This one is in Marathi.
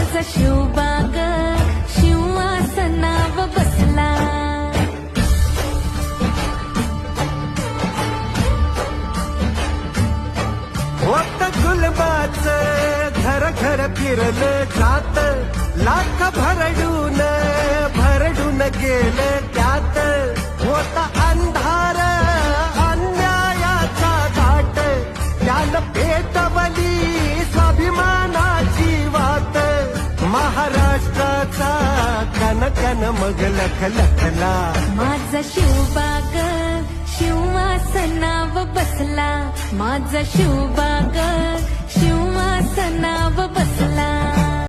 माझा शिवबाग शिवासनाव बसला. होत गुलबाच घर घर फिरलं जात, लाख भरडून गेलं त्यात. होता अंधार अन्यायाचा घाट, त्यानं पेटवली स्वाभिमानाची वाट. महाराष्ट्राचा कन कन मग लखलखला. माझा शिवबाग शिवासनाव बसला. माझा शिवबाग शिवासनाव बसला.